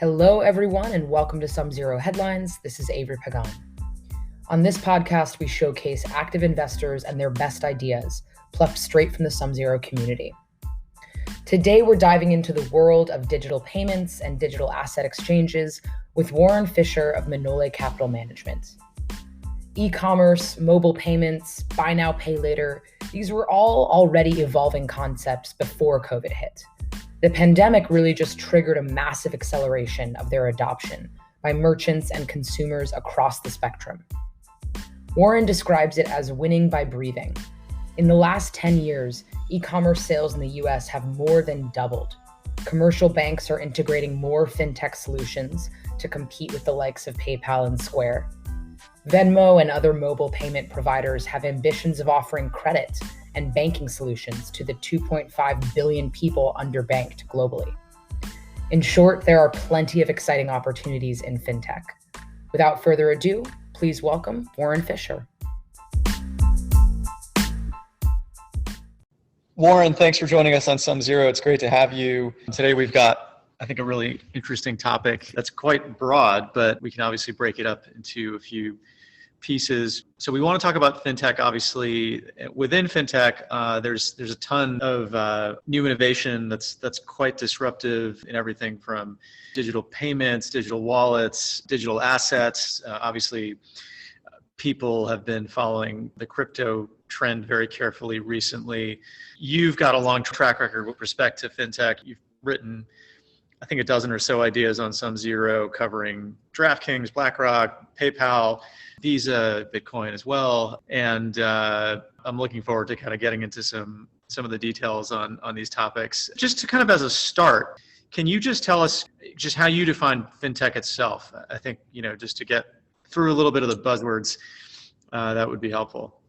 Hello, everyone, and welcome to SumZero Headlines. This is Avery Pagan. On this podcast, we showcase active investors and their best ideas, plucked straight from the SumZero community. Today, we're diving into the world of digital payments and digital asset exchanges with Warren Fisher of Manole Capital Management. E-commerce, mobile payments, buy now, pay later, these were all already evolving concepts before COVID hit. The pandemic really just triggered a massive acceleration of their adoption by merchants and consumers across the spectrum. Warren describes it as winning by breathing. In the last 10 years, e-commerce sales in the US have more than doubled. Commercial banks are integrating more fintech solutions to compete with the likes of PayPal and Square. Venmo and other mobile payment providers have ambitions of offering credit and banking solutions to the 2.5 billion people underbanked globally. In short, there are plenty of exciting opportunities in fintech. Without further ado, please welcome Warren Fisher. Warren, thanks for joining us on SumZero. It's great to have you. Today we've got, I think, a really interesting topic that's quite broad, but we can obviously break it up into a few pieces. So we want to talk about fintech. Obviously, within fintech, there's a ton of new innovation that's quite disruptive in everything from digital payments, digital wallets, digital assets. Obviously, people have been following the crypto trend very carefully recently. You've got a long track record with respect to fintech. You've written, I think, a dozen or so ideas on SumZero covering DraftKings, BlackRock, PayPal, Visa, Bitcoin as well. And I'm looking forward to kind of getting into some of the details on these topics. Just to kind of as a start, can you just tell us just how you define fintech itself? I think, just to get through a little bit of the buzzwords, that would be helpful.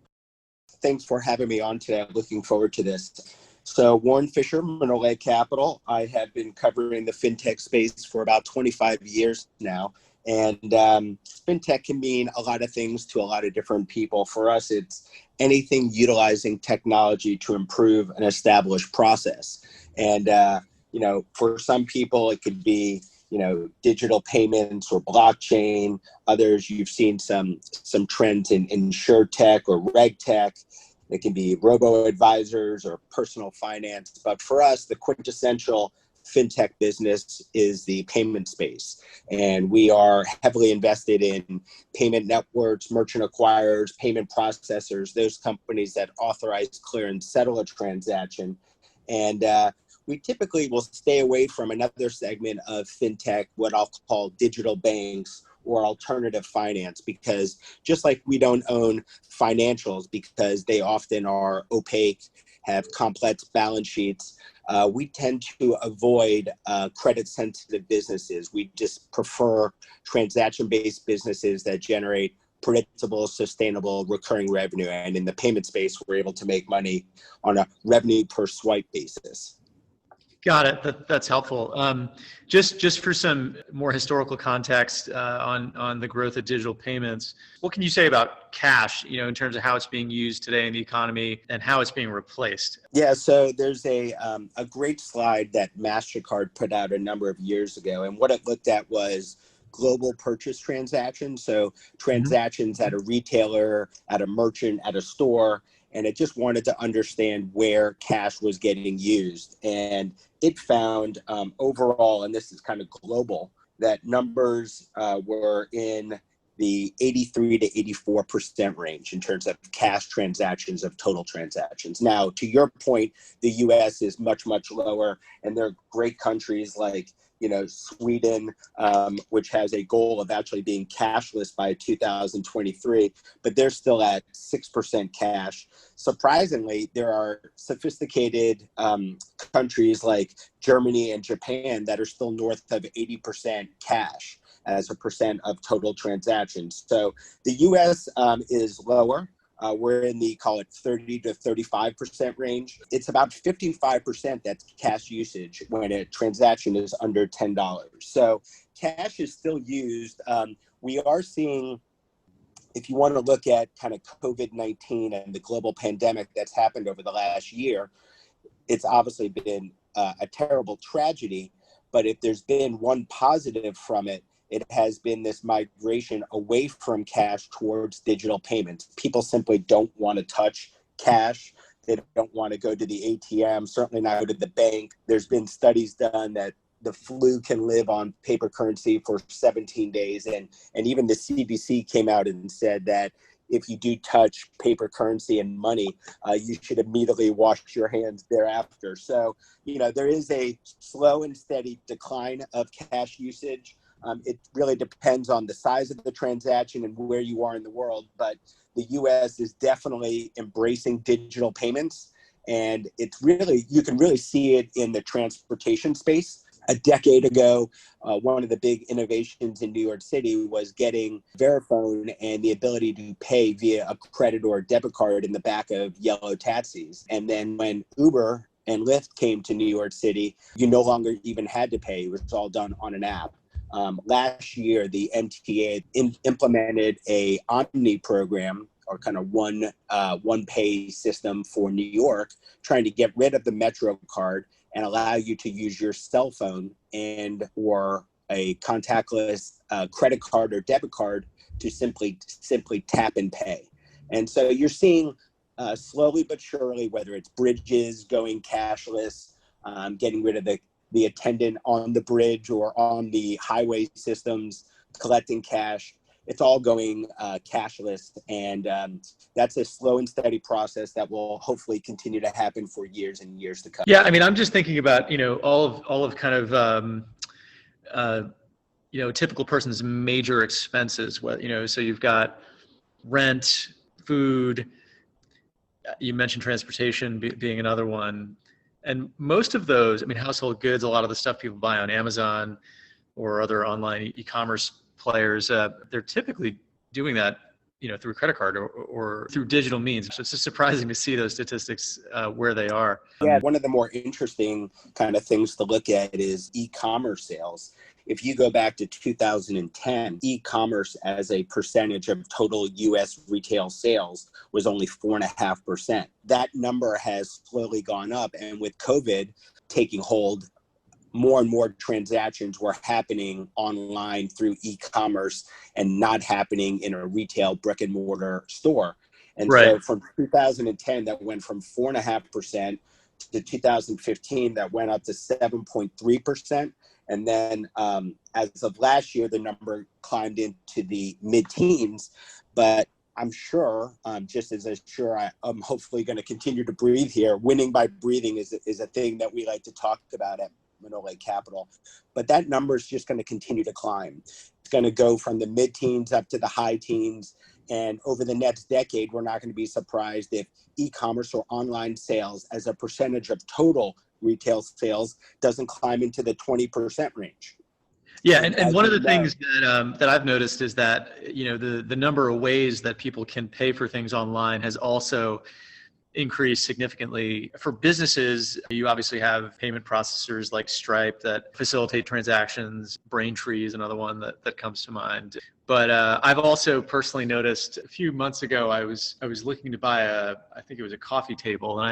Thanks for having me on today. I'm looking forward to this. So Warren Fisher, Manole Capital. I have been covering the fintech space for about 25 years now. And fintech can mean a lot of things to a lot of different people. For us, it's anything utilizing technology to improve an established process. And, for some people, it could be, digital payments or blockchain. Others, you've seen some trends in insurtech or regtech. It can be robo-advisors or personal finance. But for us, the quintessential fintech business is the payment space. And we are heavily invested in payment networks, merchant acquirers, payment processors, those companies that authorize, clear, and settle a transaction. And we typically will stay away from another segment of fintech, what I'll call digital banks or alternative finance, because just like we don't own financials because they often are opaque, have complex balance sheets, we tend to avoid credit-sensitive businesses. We just prefer transaction-based businesses that generate predictable, sustainable, recurring revenue. And in the payment space, we're able to make money on a revenue per swipe basis. Got it. That's helpful. Just for some more historical context on the growth of digital payments, what can you say about cash, in terms of how it's being used today in the economy and how it's being replaced? Yeah, so there's a great slide that Mastercard put out a number of years ago, and what it looked at was global purchase transactions, so transactions at a retailer, at a merchant, at a store, and it just wanted to understand where cash was getting used. And it found overall, and this is kind of global, that numbers were in the 83 to 84% range in terms of cash transactions of total transactions. Now, to your point, the US is much, much lower, and there are great countries like Sweden, which has a goal of actually being cashless by 2023, but they're still at 6% cash. Surprisingly, there are sophisticated countries like Germany and Japan that are still north of 80% cash as a percent of total transactions. So the US is lower. We're in the, call it 30 to 35% range. It's about 55% that's cash usage when a transaction is under $10. So cash is still used. We are seeing, if you want to look at kind of COVID-19 and the global pandemic that's happened over the last year, it's obviously been a terrible tragedy. But if there's been one positive from it, it has been this migration away from cash towards digital payments. People simply don't want to touch cash. They don't want to go to the ATM, certainly not go to the bank. There's been studies done that the flu can live on paper currency for 17 days. And even the CDC came out and said that if you do touch paper currency and money, you should immediately wash your hands thereafter. So, there is a slow and steady decline of cash usage. It really depends on the size of the transaction and where you are in the world. But the US is definitely embracing digital payments. And you can really see it in the transportation space. A decade ago, one of the big innovations in New York City was getting Verifone and the ability to pay via a credit or debit card in the back of yellow taxis. And then when Uber and Lyft came to New York City, you no longer even had to pay. It was all done on an app. Last year, the MTA implemented a Omni program, or kind of one pay system for New York, trying to get rid of the Metro card and allow you to use your cell phone or a contactless credit card or debit card to simply tap and pay. And so you're seeing slowly but surely, whether it's bridges going cashless, getting rid of the attendant on the bridge or on the highway systems, collecting cash, it's all going cashless. And that's a slow and steady process that will hopefully continue to happen for years and years to come. Yeah, I mean, I'm just thinking about, all of kind of, a typical person's major expenses. So you've got rent, food, you mentioned transportation being another one. And most of those, I mean, household goods, a lot of the stuff people buy on Amazon or other online e-commerce players, they're typically doing that, through a credit card or through digital means. So it's just surprising to see those statistics where they are. Yeah, one of the more interesting kind of things to look at is e-commerce sales. If you go back to 2010, e-commerce as a percentage of total U.S. retail sales was only 4.5%. That number has slowly gone up. And with COVID taking hold, more and more transactions were happening online through e-commerce and not happening in a retail brick and mortar store. And Right. So from 2010, that went from 4.5% to 2015, that went up to 7.3%. And then as of last year, the number climbed into the mid-teens. But I'm sure, just as I'm sure I'm hopefully going to continue to breathe here, winning by breathing is a thing that we like to talk about at Manole Capital. But that number is just going to continue to climb. It's going to go from the mid-teens up to the high teens. And over the next decade, we're not going to be surprised if e-commerce or online sales as a percentage of total retail sales doesn't climb into the 20% range. Yeah, and one of the things that I've noticed is that, the number of ways that people can pay for things online has also increased significantly. For businesses, you obviously have payment processors like Stripe that facilitate transactions. Braintree is another one that comes to mind. But I've also personally noticed a few months ago, I was looking to buy I think it was a coffee table,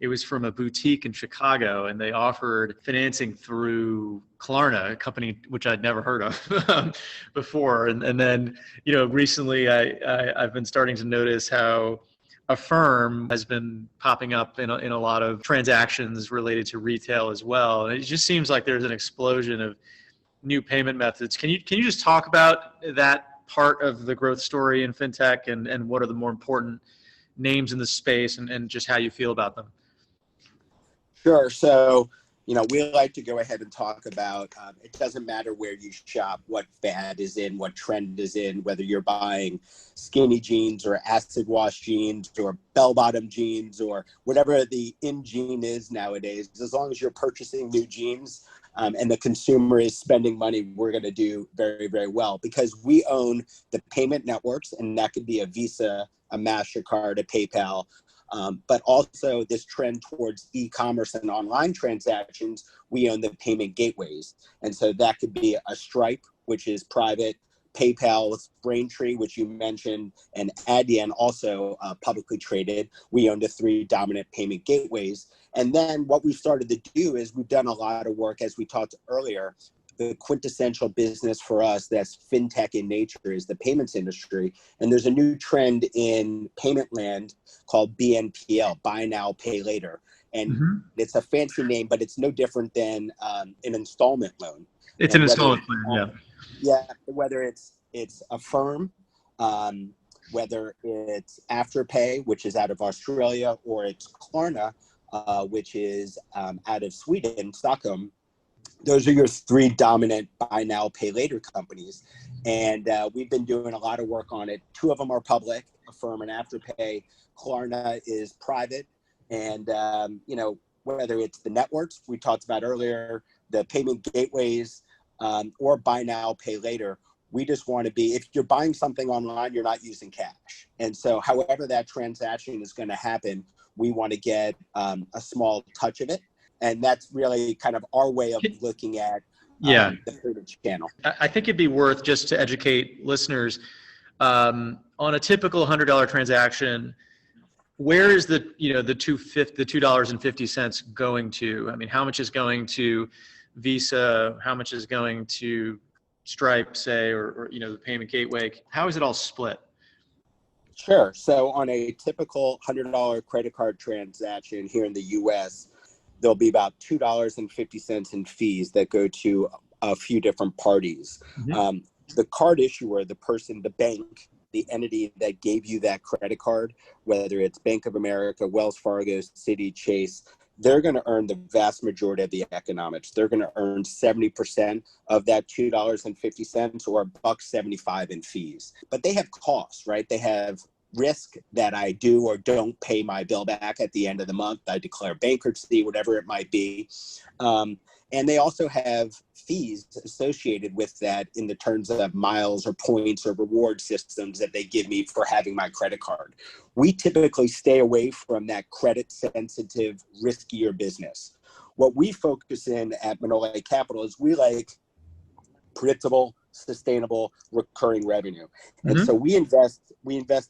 it was from a boutique in Chicago, and they offered financing through Klarna, a company which I'd never heard of before. And then, recently I've been starting to notice how Affirm has been popping up in a lot of transactions related to retail as well. And it just seems like there's an explosion of new payment methods. Can you just talk about that part of the growth story in fintech and what are the more important names in the space and just how you feel about them? Sure. So, we like to go ahead and talk about, it doesn't matter where you shop, what fad is in, what trend is in, whether you're buying skinny jeans or acid wash jeans or bell-bottom jeans or whatever the in jean is nowadays. As long as you're purchasing new jeans and the consumer is spending money, we're going to do very, very well because we own the payment networks, and that could be a Visa, a Mastercard, a PayPal. But also this trend towards e-commerce and online transactions, we own the payment gateways. And so that could be a Stripe, which is private, PayPal with Braintree, which you mentioned, and Adyen, also publicly traded. We own the three dominant payment gateways. And then what we started to do is we've done a lot of work, as we talked earlier. The quintessential business for us that's fintech in nature is the payments industry. And there's a new trend in payment land called BNPL, buy now, pay later. And it's a fancy name, but it's no different than an installment loan. It's And an whether installment plan, yeah. Yeah, whether it's Affirm, whether it's AfterPay, which is out of Australia, or it's Klarna, which is out of Sweden, Stockholm. Those are your three dominant buy now, pay later companies. And we've been doing a lot of work on it. Two of them are public, Affirm and AfterPay. Klarna is private. And, whether it's the networks we talked about earlier, the payment gateways, or buy now, pay later, we just want to be, if you're buying something online, you're not using cash. And so however that transaction is going to happen, we want to get a small touch of it. And that's really kind of our way of looking at the payment channel. I think it'd be worth, just to educate listeners, on a typical $100 transaction, where is the $2.50 going to? I mean, how much is going to Visa? How much is going to Stripe, say, or the payment gateway? How is it all split? Sure. So on a typical $100 credit card transaction here in the US, there'll be about $2.50 in fees that go to a few different parties. The card issuer, the person, the bank, the entity that gave you that credit card, whether it's Bank of America, Wells Fargo, Citi, Chase, they're going to earn the vast majority of the economics. They're going to earn 70% of that $2.50 or $1.75 in fees. But they have costs, right? They have risk that I do or don't pay my bill back at the end of the month. I declare bankruptcy, whatever it might be. And they also have fees associated with that in the terms of miles or points or reward systems that they give me for having my credit card. We typically stay away from that credit sensitive, riskier business. What we focus in at Manole Capital is we like predictable, sustainable, recurring revenue. And so we invest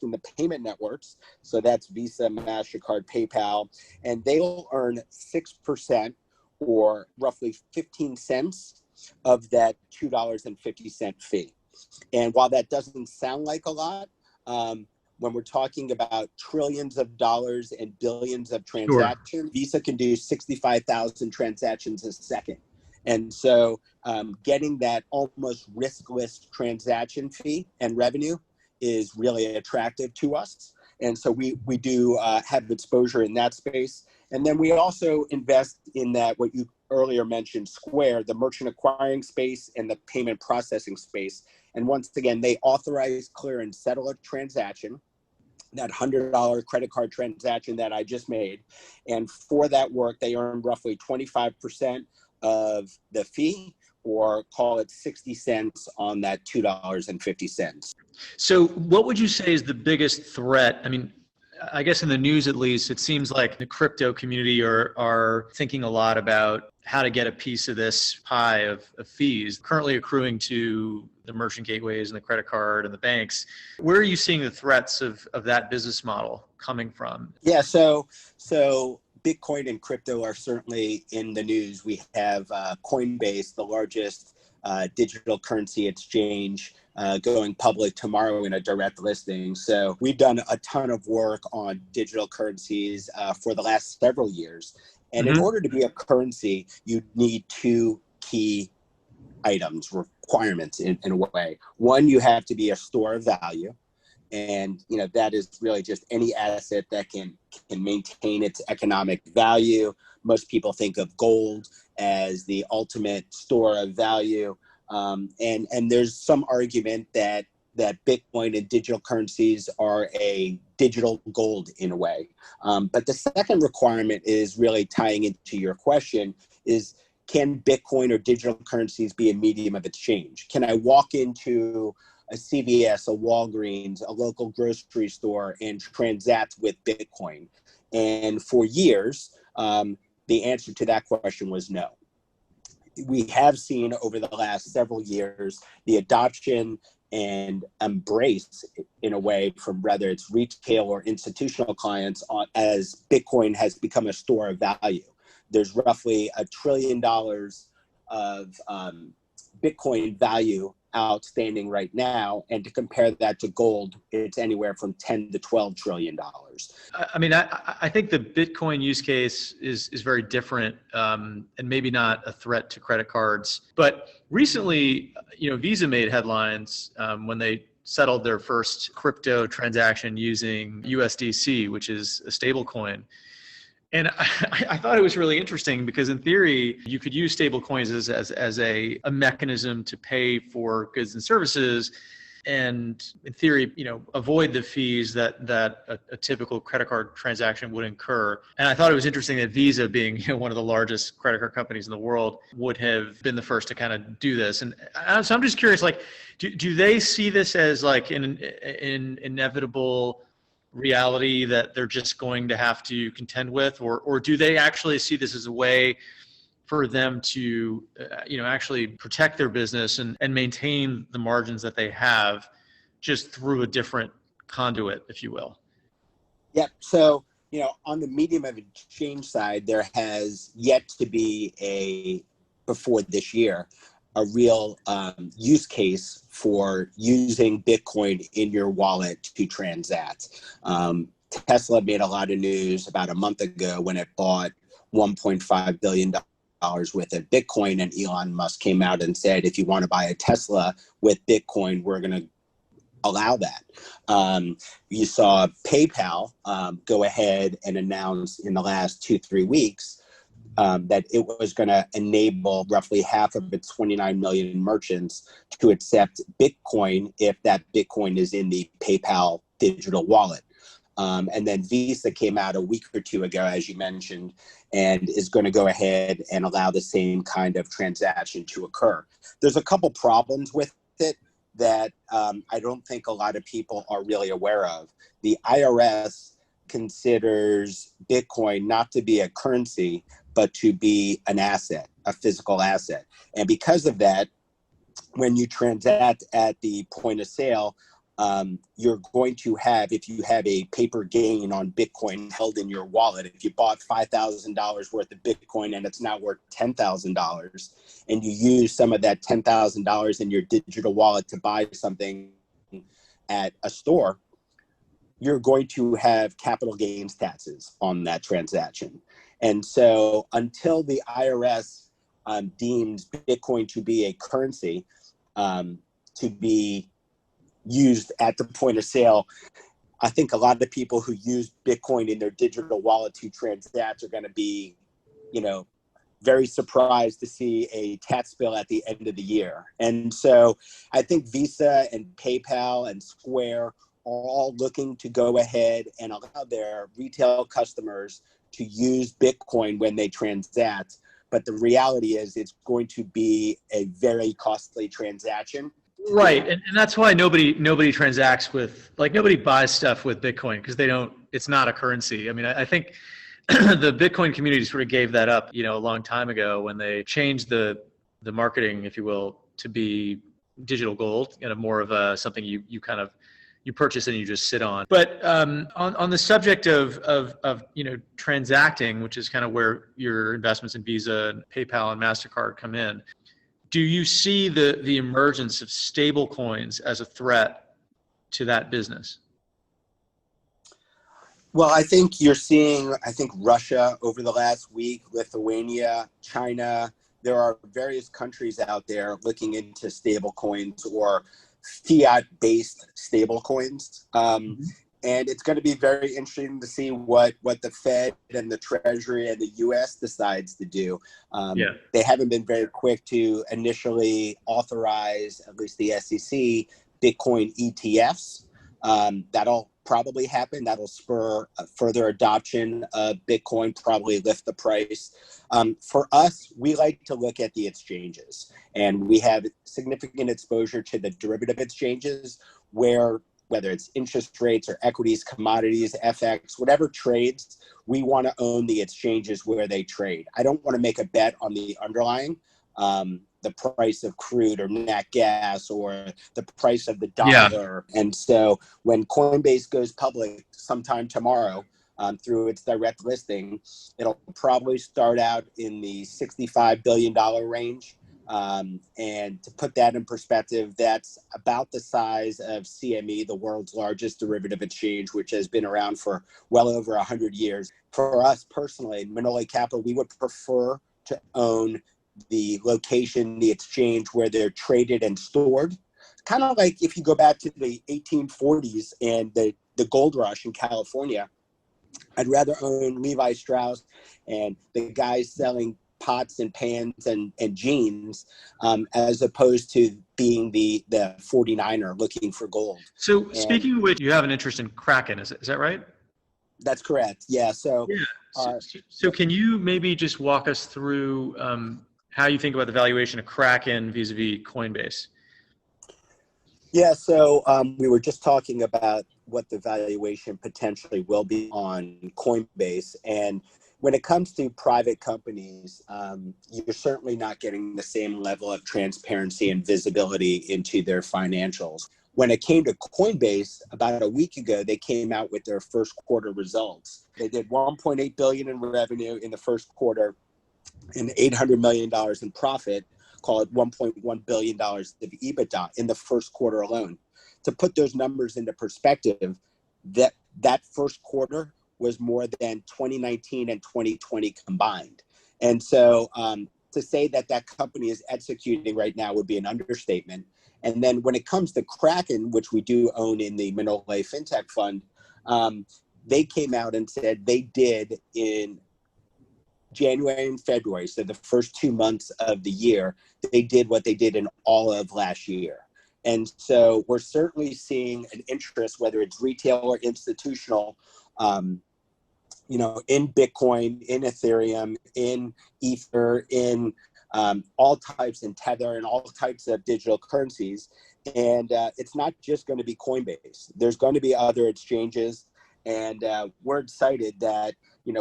in the payment networks. So that's Visa, Mastercard, PayPal, and they'll earn 6% or roughly 15 cents of that $2.50 fee. And while that doesn't sound like a lot, when we're talking about trillions of dollars and billions of transactions, Visa can do 65,000 transactions a second. And so getting that almost riskless transaction fee and revenue is really attractive to us. And so we do have exposure in that space. And then we also invest in that, what you earlier mentioned, Square, the merchant acquiring space and the payment processing space. And once again, they authorize, clear, and settle a transaction, that $100 credit card transaction that I just made. And for that work, they earn roughly 25% of the fee, or call it 60 cents on that $2.50. So what would you say is the biggest threat? I mean, I guess in the news, at least, it seems like the crypto community are thinking a lot about how to get a piece of this pie of fees currently accruing to the merchant gateways and the credit card and the banks. Where are you seeing the threats of that business model coming from? Yeah, so Bitcoin and crypto are certainly in the news. We have Coinbase, the largest digital currency exchange, going public tomorrow in a direct listing. So we've done a ton of work on digital currencies for the last several years. And in order to be a currency, you need two key requirements in a way. One, you have to be a store of value. And, that is really just any asset that can maintain its economic value. Most people think of gold as the ultimate store of value. And there's some argument that Bitcoin and digital currencies are a digital gold in a way. But the second requirement is really tying into your question is, can Bitcoin or digital currencies be a medium of exchange? Can I walk into a CVS, a Walgreens, a local grocery store, and transact with Bitcoin? And for years, the answer to that question was no. We have seen over the last several years the adoption and embrace in a way from whether it's retail or institutional clients as Bitcoin has become a store of value. There's roughly $1 trillion of Bitcoin value outstanding right now, and to compare that to gold, it's anywhere from 10 to 12 trillion dollars. I mean, I think the Bitcoin use case is very different, and maybe not a threat to credit cards. But recently, Visa made headlines when they settled their first crypto transaction using USDC, which is a stablecoin. And I thought it was really interesting because in theory, you could use stablecoins as a mechanism to pay for goods and services, and in theory, avoid the fees that a typical credit card transaction would incur. And I thought it was interesting that Visa, being one of the largest credit card companies in the world, would have been the first to kind of do this. And so I'm just curious, like, do they see this as like an inevitable reality that they're just going to have to contend with, or do they actually see this as a way for them to actually protect their business and maintain the margins that they have just through a different conduit, if you will? Yeah. So on the medium of exchange side, there has yet to be before this year a real use case for using Bitcoin in your wallet to transact. Tesla made a lot of news about a month ago when it bought $1.5 billion worth of Bitcoin, and Elon Musk came out and said, if you want to buy a Tesla with Bitcoin, we're going to allow that. You saw PayPal go ahead and announce in the last 2-3 weeks that it was going to enable roughly half of its 29 million merchants to accept Bitcoin if that Bitcoin is in the PayPal digital wallet. And then Visa came out a week or two ago, as you mentioned, and is going to go ahead and allow the same kind of transaction to occur. There's a couple problems with it that I don't think a lot of people are really aware of. The IRS considers Bitcoin not to be a currency, but to be an asset, a physical asset. And because of that, when you transact at the point of sale, you're going to have, if you have a paper gain on Bitcoin held in your wallet, if you bought $5,000 worth of Bitcoin and it's now worth $10,000, and you use some of that $10,000 in your digital wallet to buy something at a store, you're going to have capital gains taxes on that transaction. And so until the IRS deems Bitcoin to be a currency, to be used at the point of sale, I think a lot of the people who use Bitcoin in their digital wallet to transact are going to be, very surprised to see a tax bill at the end of the year. And so I think Visa and PayPal and Square are all looking to go ahead and allow their retail customers to use Bitcoin when they transact. But the reality is it's going to be a very costly transaction. Right. And that's why nobody transacts with, like, nobody buys stuff with Bitcoin because it's not a currency. I mean, I think the Bitcoin community sort of gave that up, a long time ago when they changed the marketing, if you will, to be digital gold, more of a something you purchase and you just sit on. But on the subject of transacting, which is kind of where your investments in Visa and PayPal and Mastercard come in, do you see the emergence of stablecoins as a threat to that business? Well, I think you're seeing, Russia over the last week, Lithuania, China, there are various countries out there looking into stablecoins or fiat-based stablecoins. And it's going to be very interesting to see what the Fed and the Treasury and the U.S. decides to do. They haven't been very quick to initially authorize, at least the SEC, Bitcoin ETFs. That'll probably happen. That'll spur further adoption of Bitcoin, probably lift the price. For us, we like to look at the exchanges, and we have significant exposure to the derivative exchanges whether it's interest rates or equities, commodities, FX, whatever trades, we want to own the exchanges where they trade. I don't want to make a bet on the underlying. the price of crude or nat gas or the price of the Yeah. dollar. And so when Coinbase goes public sometime tomorrow, through its direct listing, it'll probably start out in the $65 billion range. And to put that in perspective, that's about the size of CME, the world's largest derivative exchange, which has been around for well over 100 years. For us personally, Manole Capital, we would prefer to own the location, the exchange where they're traded and stored. Kind of like if you go back to the 1840s and the gold rush in California, I'd rather own Levi Strauss and the guys selling pots and pans and jeans, as opposed to being the 49er looking for gold. So speaking of which, you have an interest in Kraken, is that right? That's correct. Yeah. So, so can you maybe just walk us through how you think about the valuation of Kraken vis-a-vis Coinbase? Yeah, so we were just talking about what the valuation potentially will be on Coinbase. And when it comes to private companies, you're certainly not getting the same level of transparency and visibility into their financials. When it came to Coinbase, about a week ago, they came out with their first quarter results. They did $1.8 billion in revenue in the first quarter and $800 million in profit, call it $1.1 billion of EBITDA in the first quarter alone. To put those numbers into perspective, that first quarter was more than 2019 and 2020 combined. And so to say that company is executing right now would be an understatement. And then when it comes to Kraken, which we do own in the Manole Fintech Fund, they came out and said they did in January and February, so the first 2 months of the year, they did what they did in all of last year. And so we're certainly seeing an interest, whether it's retail or institutional, in Bitcoin, in Ethereum, in Ether, in all types, in Tether, and all types of digital currencies. And it's not just going to be Coinbase. There's going to be other exchanges. And we're excited that,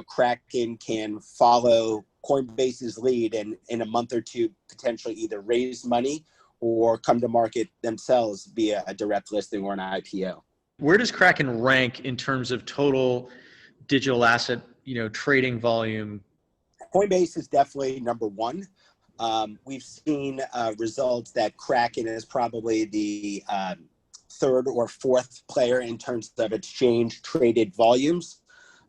Kraken can follow Coinbase's lead and in a month or two potentially either raise money or come to market themselves via a direct listing or an IPO. Where does Kraken rank in terms of total digital asset, trading volume? Coinbase is definitely number one. We've seen results that Kraken is probably the third or fourth player in terms of exchange traded volumes.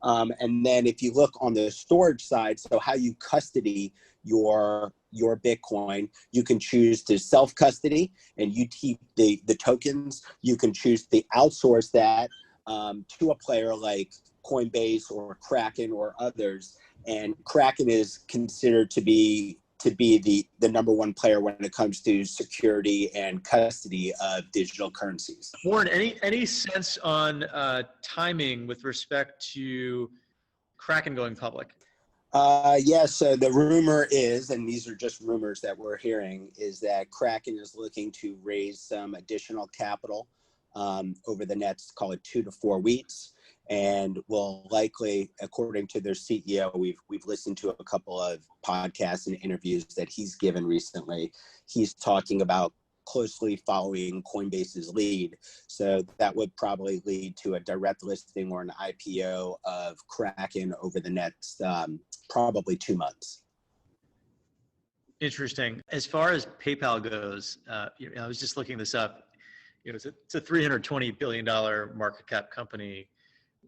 And then if you look on the storage side, so how you custody your Bitcoin, you can choose to self-custody and you keep the tokens. You can choose to outsource that to a player like Coinbase or Kraken or others. And Kraken is considered to be the number one player when it comes to security and custody of digital currencies. Warren, any sense on timing with respect to Kraken going public? Yes, so the rumor is, and these are just rumors that we're hearing, is that Kraken is looking to raise some additional capital over the next, call it 2 to 4 weeks. And will likely, according to their CEO, we've listened to a couple of podcasts and interviews that he's given recently. He's talking about closely following Coinbase's lead. So that would probably lead to a direct listing or an IPO of Kraken over the next probably 2 months. Interesting. As far as PayPal goes, I was just looking this up. It's a $320 billion market cap company,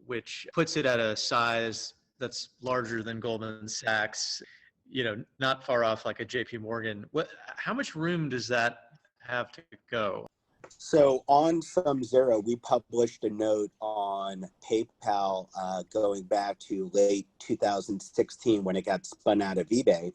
which puts it at a size that's larger than Goldman Sachs, not far off like a JP Morgan. How much room does that have to go? So on SumZero, we published a note on PayPal going back to late 2016 when it got spun out of eBay.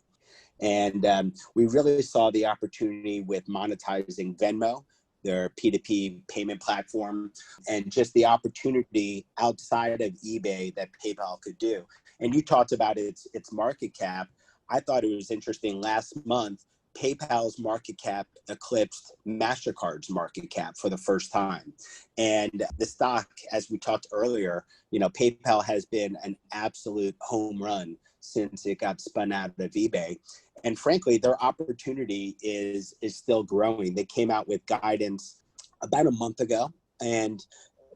And we really saw the opportunity with monetizing Venmo, their P2P payment platform, and just the opportunity outside of eBay that PayPal could do. And you talked about its market cap. I thought it was interesting. Last month, PayPal's market cap eclipsed Mastercard's market cap for the first time. And the stock, as we talked earlier, PayPal has been an absolute home run since it got spun out of eBay. And frankly, their opportunity is still growing. They came out with guidance about a month ago, and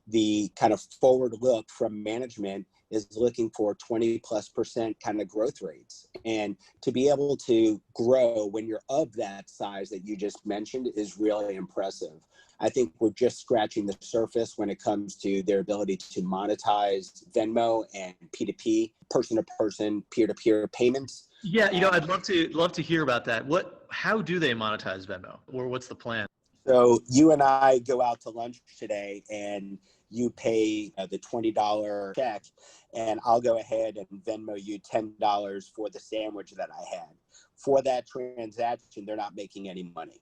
the kind of forward look from management is looking for 20+% kind of growth rates. And to be able to grow when you're of that size that you just mentioned is really impressive. I think we're just scratching the surface when it comes to their ability to monetize Venmo and P2P, person-to-person, peer-to-peer payments. Yeah, I'd love to hear about that. How do they monetize Venmo, or what's the plan? So you and I go out to lunch today, and you pay the $20 check, and I'll go ahead and Venmo you $10 for the sandwich that I had. For that transaction, they're not making any money,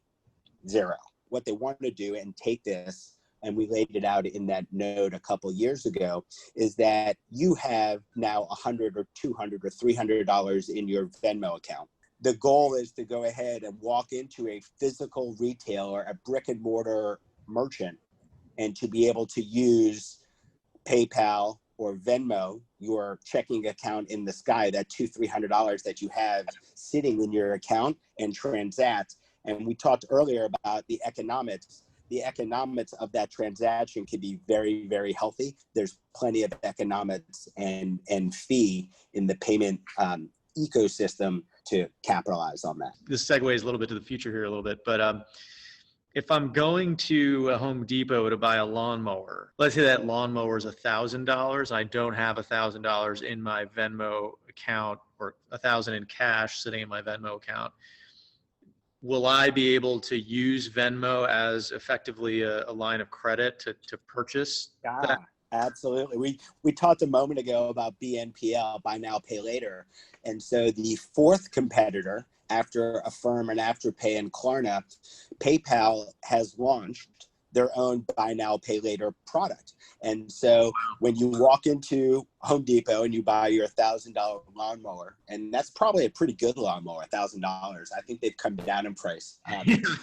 zero. What they want to do and take this, and we laid it out in that note a couple years ago, is that you have now $100 or $200 or $300 in your Venmo account. The goal is to go ahead and walk into a physical retailer, a brick and mortar merchant, and to be able to use PayPal or Venmo, your checking account in the sky, that $200-$300 that you have sitting in your account, and transact. And we talked earlier about the economics. The economics of that transaction can be very, very healthy. There's plenty of economics and fee in the payment ecosystem to capitalize on that. This segues a little bit to the future here a little bit, but if I'm going to a Home Depot to buy a lawnmower, let's say that lawnmower is $1,000. I don't have $1,000 in my Venmo account, or $1,000 in cash sitting in my Venmo account. Will I be able to use Venmo as effectively a line of credit to purchase that? Absolutely. We talked a moment ago about BNPL, buy now, pay later. And so the fourth competitor after Affirm and AfterPay and Klarna, PayPal has launched their own buy now, pay later product. And so when you walk into Home Depot and you buy your $1,000 lawnmower, and that's probably a pretty good lawnmower, $1,000. I think they've come down in price.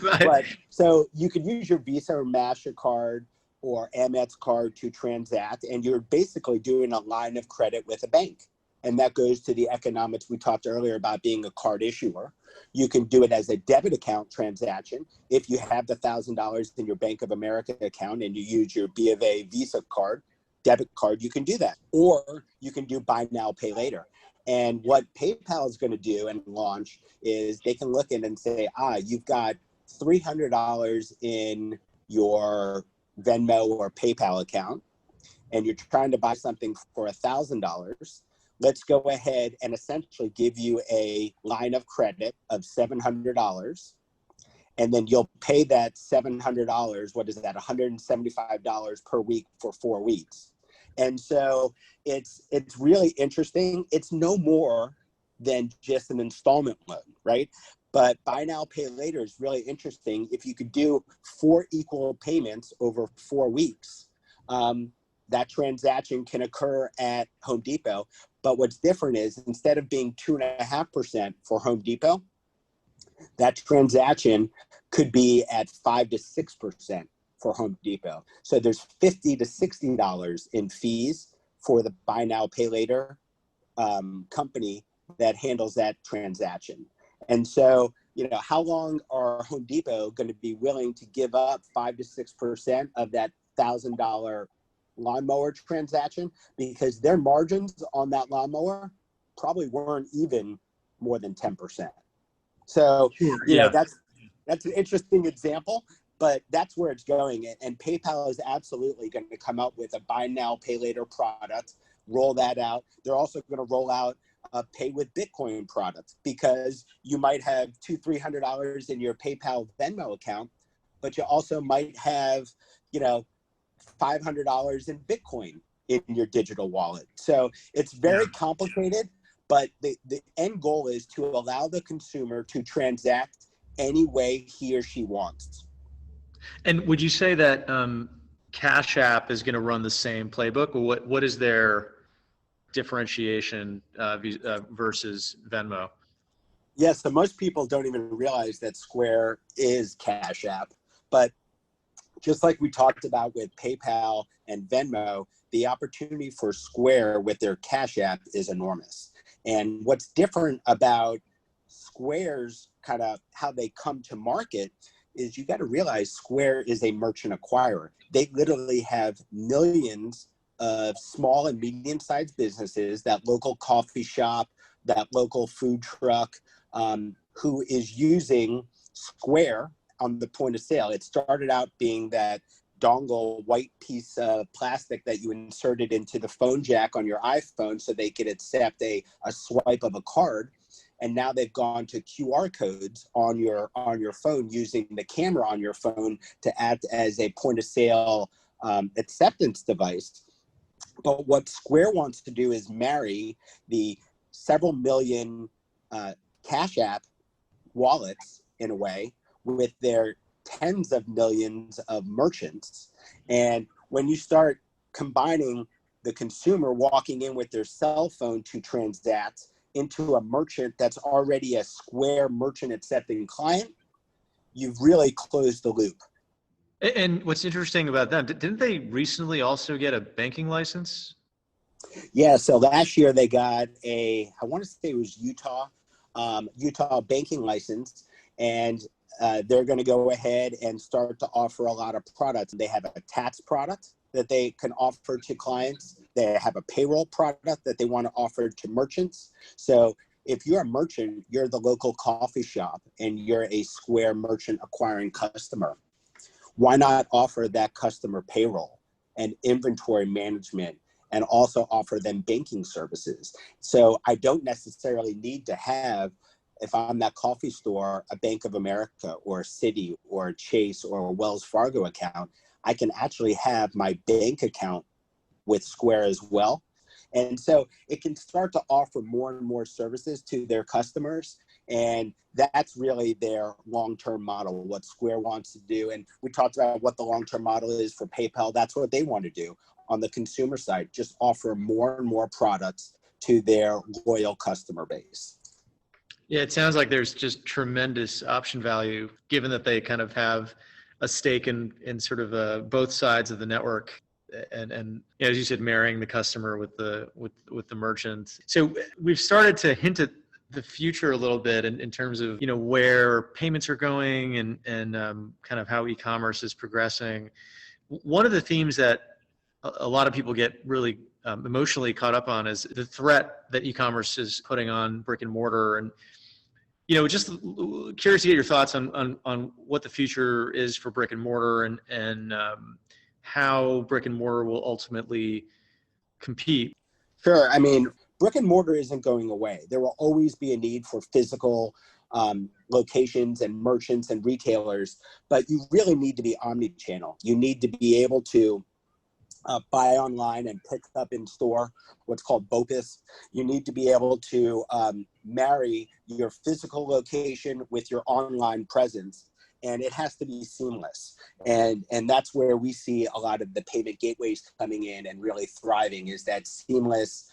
But so you could use your Visa or MasterCard or Amex card to transact, and you're basically doing a line of credit with a bank. And that goes to the economics we talked earlier about being a card issuer. You can do it as a debit account transaction. If you have the $1,000 in your Bank of America account and you use your B of A Visa card, debit card, you can do that. Or you can do buy now, pay later. And what PayPal is going to do and launch is they can look in and say, you've got $300 in your Venmo or PayPal account, and you're trying to buy something for $1,000. Let's go ahead and essentially give you a line of credit of $700, and then you'll pay that $700. What is that? $175 per week for 4 weeks. And so it's really interesting. It's no more than just an installment loan, right? But buy now, pay later is really interesting. If you could do 4 equal payments over 4 weeks, that transaction can occur at Home Depot. But what's different is instead of being 2.5% for Home Depot, that transaction could be at 5 to 6% for Home Depot. So there's $50 to $60 in fees for the buy now, pay later company that handles that transaction. And so, how long are Home Depot going to be willing to give up 5 to 6% of that $1,000 lawnmower transaction? Because their margins on that lawnmower probably weren't even more than 10%. So, that's an interesting example, but that's where it's going. And PayPal is absolutely going to come up with a buy now, pay later product, roll that out. They're also going to roll out a pay with Bitcoin product, because you might have $200-$300 in your PayPal Venmo account, but you also might have, $500 in Bitcoin in your digital wallet. So it's very complicated, but the end goal is to allow the consumer to transact any way he or she wants. And would you say that Cash App is going to run the same playbook, or what is their differentiation versus Venmo? Yeah, so most people don't even realize that Square is Cash App. But just like we talked about with PayPal and Venmo, the opportunity for Square with their Cash App is enormous. And what's different about Square's kind of how they come to market is you got to realize Square is a merchant acquirer. They literally have millions of small and medium-sized businesses, that local coffee shop, that local food truck, who is using Square on the point of sale. It started out being that dongle white piece of plastic that you inserted into the phone jack on your iPhone so they could accept a swipe of a card. And now they've gone to QR codes on your phone, using the camera on your phone to act as a point of sale acceptance device. But what Square wants to do is marry the several million Cash App wallets, in a way, with their tens of millions of merchants. And when you start combining the consumer walking in with their cell phone to transact into a merchant that's already a Square merchant accepting client, you've really closed the loop. And what's interesting about them, didn't they recently also get a banking license? Yeah, so last year they got I want to say it was Utah banking license, and they're going to go ahead and start to offer a lot of products. They have a tax product that they can offer to clients. They have a payroll product that they want to offer to merchants. So if you're a merchant, you're the local coffee shop, and you're a Square merchant acquiring customer, why not offer that customer payroll and inventory management, and also offer them banking services? So I don't necessarily need to have, if I'm that coffee store, a Bank of America or a Citi or a Chase or a Wells Fargo account. I can actually have my bank account with Square as well. And so it can start to offer more and more services to their customers. And that's really their long-term model, what Square wants to do. And we talked about what the long-term model is for PayPal. That's what they want to do on the consumer side, just offer more and more products to their loyal customer base. Yeah, it sounds like there's just tremendous option value, given that they kind of have a stake in sort of both sides of the network, and as you said, marrying the customer with the merchant. So we've started to hint at the future a little bit in terms of where payments are going and kind of how e-commerce is progressing. One of the themes that a lot of people get really emotionally caught up on is the threat that e-commerce is putting on brick and mortar. And just curious to get your thoughts on what the future is for brick and mortar, and how brick and mortar will ultimately compete. Sure. I mean, brick and mortar isn't going away. There will always be a need for physical locations and merchants and retailers, but you really need to be omnichannel. You need to be able to buy online and pick up in store, what's called BOPIS. You need to be able to marry your physical location with your online presence, and it has to be seamless. And that's where we see a lot of the payment gateways coming in and really thriving, is that seamless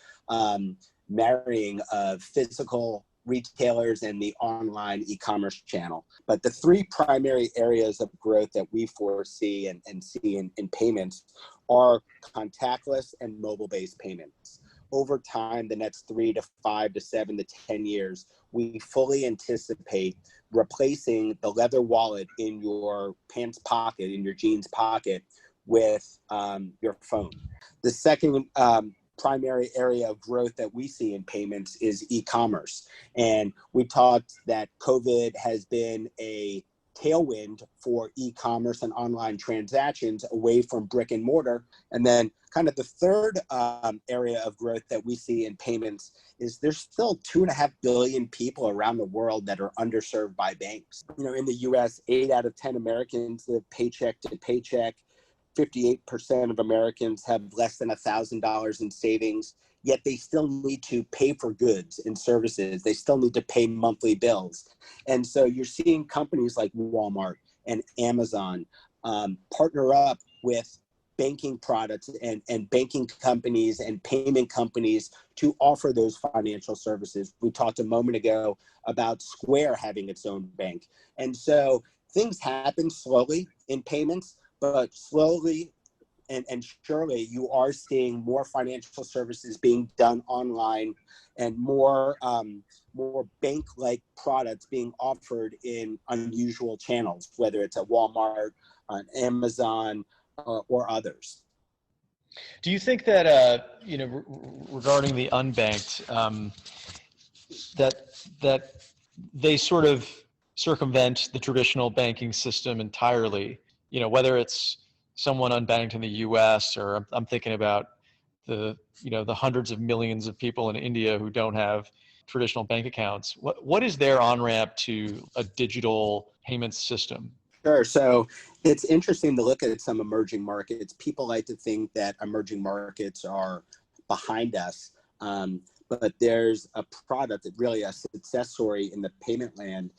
marrying of physical retailers and the online e-commerce channel. But the three primary areas of growth that we foresee and see in payments are contactless and mobile-based payments. Over time, the next 3 to 5 to 7 to 10 years, we fully anticipate replacing the leather wallet in your pants pocket, in your jeans pocket, with your phone. The second primary area of growth that we see in payments is e-commerce. And we talked that COVID has been a tailwind for e-commerce and online transactions away from brick and mortar. And then kind of the third area of growth that we see in payments is there's still 2.5 billion people around the world that are underserved by banks. In the US, 8 out of 10 Americans live paycheck to paycheck. 58% of Americans have less than $1,000 in savings, yet they still need to pay for goods and services. They still need to pay monthly bills. And so you're seeing companies like Walmart and Amazon partner up with banking products and banking companies and payment companies to offer those financial services. We talked a moment ago about Square having its own bank. And so things happen slowly in payments, but slowly and surely you are seeing more financial services being done online and more bank-like products being offered in unusual channels, whether it's at Walmart, on Amazon, or others. Do you think that regarding the unbanked, that they sort of circumvent the traditional banking system entirely? Whether it's someone unbanked in the U.S. or I'm thinking about the hundreds of millions of people in India who don't have traditional bank accounts. What is their on-ramp to a digital payments system? Sure. So it's interesting to look at some emerging markets. People like to think that emerging markets are behind us, but there's a product that really a success story in the payment land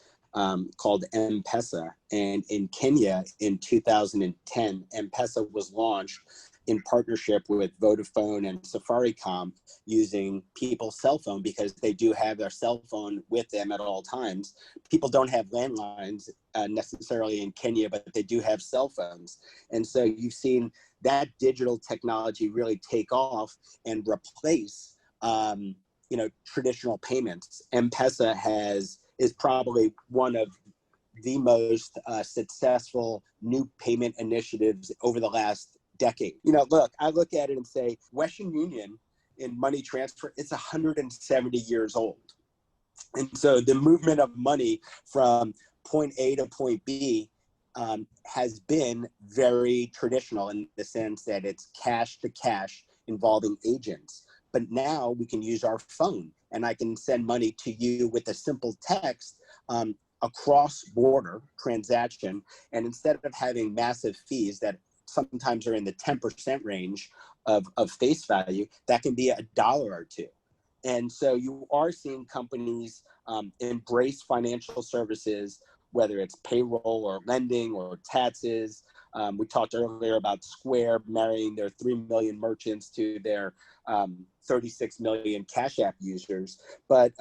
called M-Pesa. And in Kenya in 2010, M-Pesa was launched in partnership with Vodafone and Safaricom using people's cell phone because they do have their cell phone with them at all times. People don't have landlines necessarily in Kenya, but they do have cell phones. And so you've seen that digital technology really take off and replace traditional payments. M-Pesa is probably one of the most successful new payment initiatives over the last decade. I look at it and say Western Union in money transfer, it's 170 years old. And so the movement of money from point A to point B has been very traditional in the sense that it's cash to cash involving agents. But now we can use our phone and I can send money to you with a simple text, a cross-border transaction. And instead of having massive fees that sometimes are in the 10% range of face value, that can be $1 or $2. And so you are seeing companies embrace financial services, whether it's payroll or lending or taxes. We talked earlier about Square marrying their 3 million merchants to their 36 million Cash App users. But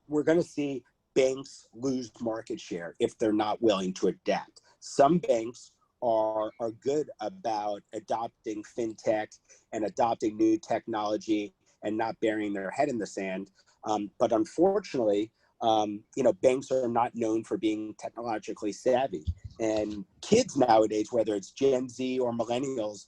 we're going to see banks lose market share if they're not willing to adapt. Some banks are good about adopting fintech and adopting new technology and not burying their head in the sand. But unfortunately, banks are not known for being technologically savvy. And kids nowadays, whether it's Gen Z or millennials,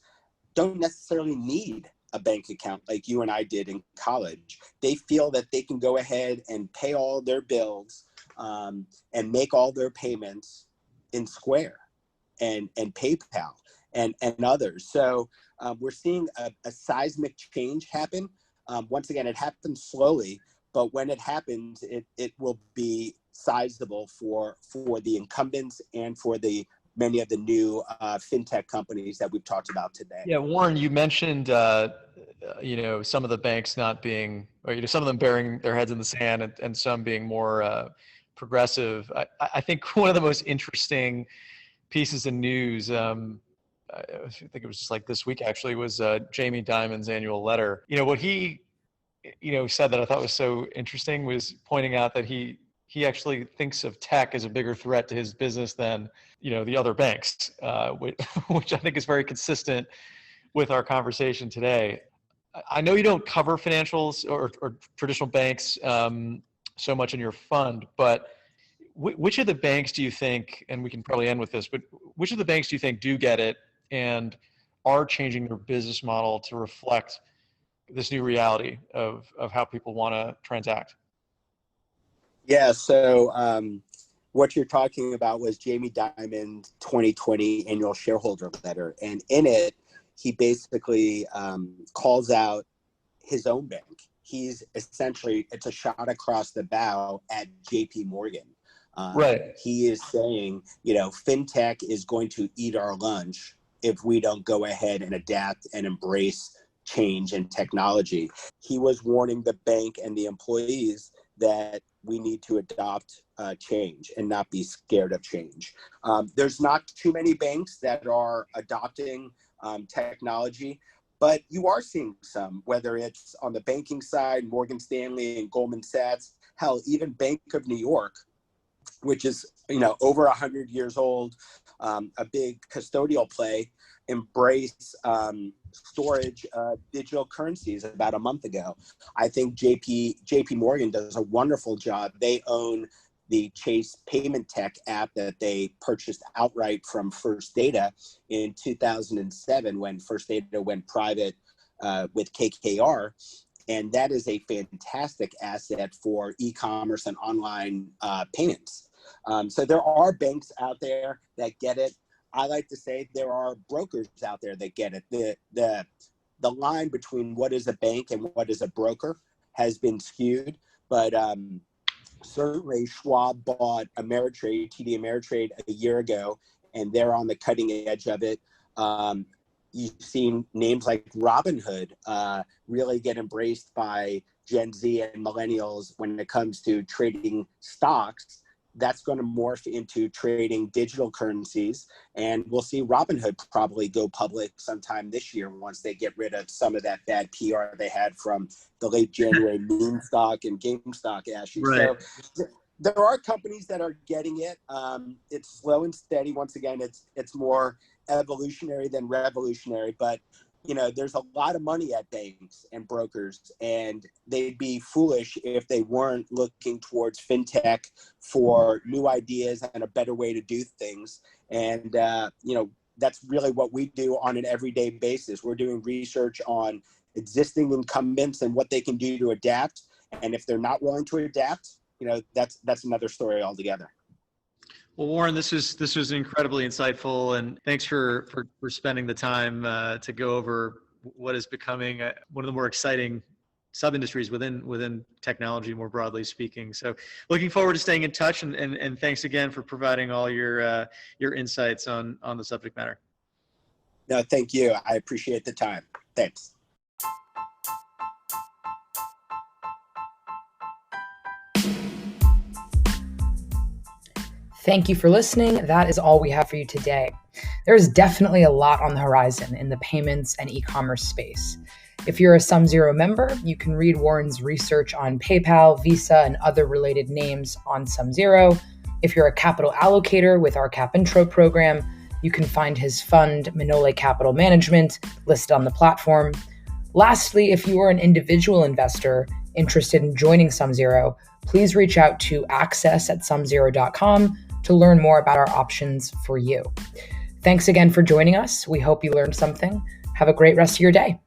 don't necessarily need a bank account like you and I did in college. They feel that they can go ahead and pay all their bills and make all their payments in Square and PayPal and others. So we're seeing a seismic change happen. Once again, it happens slowly, but when it happens, it will be sizable for the incumbents and for the many of the new fintech companies that we've talked about today. Yeah, Warren, you mentioned some of the banks not being, or some of them burying their heads in the sand, and some being more progressive. I think one of the most interesting pieces of news, I think it was just like this week actually, was Jamie Dimon's annual letter. What he said that I thought was so interesting was pointing out that he actually thinks of tech as a bigger threat to his business than the other banks, which I think is very consistent with our conversation today. I know you don't cover financials or traditional banks so much in your fund, but which of the banks do you think, and we can probably end with this, but which of the banks do you think do get it and are changing their business model to reflect this new reality of how people want to transact? Yeah, so what you're talking about was Jamie Dimon's 2020 annual shareholder letter. And in it, he basically calls out his own bank. He's essentially, it's a shot across the bow at JP Morgan. Right. He is saying, fintech is going to eat our lunch if we don't go ahead and adapt and embrace change and technology. He was warning the bank and the employees that we need to adopt change and not be scared of change. There's not too many banks that are adopting technology. But you are seeing some, whether it's on the banking side, Morgan Stanley and Goldman Sachs, hell, even Bank of New York, which is, over 100 years old, a big custodial play, embrace storage digital currencies about a month ago. I think JP Morgan does a wonderful job. They own the Chase payment tech app that they purchased outright from First Data in 2007 when First Data went private with KKR. And that is a fantastic asset for e-commerce and online payments. So there are banks out there that get it. I like to say there are brokers out there that get it. The line between what is a bank and what is a broker has been skewed, but certainly Schwab bought Ameritrade, TD Ameritrade, a year ago, and they're on the cutting edge of it. You've seen names like Robinhood really get embraced by Gen Z and millennials when it comes to trading stocks. That's going to morph into trading digital currencies. And we'll see Robinhood probably go public sometime this year once they get rid of some of that bad PR they had from the late January meme stock and GameStop issues. Right. So there are companies that are getting it. It's slow and steady. Once again, it's more evolutionary than revolutionary, but there's a lot of money at banks and brokers, and they'd be foolish if they weren't looking towards fintech for new ideas and a better way to do things. And, that's really what we do on an everyday basis. We're doing research on existing incumbents and what they can do to adapt. And if they're not willing to adapt, that's another story altogether. Well, Warren, this was incredibly insightful, and thanks for spending the time to go over what is becoming one of the more exciting sub-industries within technology, more broadly speaking. So, looking forward to staying in touch, and thanks again for providing all your insights on the subject matter. No, thank you. I appreciate the time. Thanks. Thank you for listening. That is all we have for you today. There is definitely a lot on the horizon in the payments and e-commerce space. If you're a SumZero member, you can read Warren's research on PayPal, Visa, and other related names on SumZero. If you're a capital allocator with our Cap Intro program, you can find his fund, Manole Capital Management, listed on the platform. Lastly, if you are an individual investor interested in joining SumZero, please reach out to access@sumzero.com to learn more about our options for you. Thanks again for joining us. We hope you learned something. Have a great rest of your day.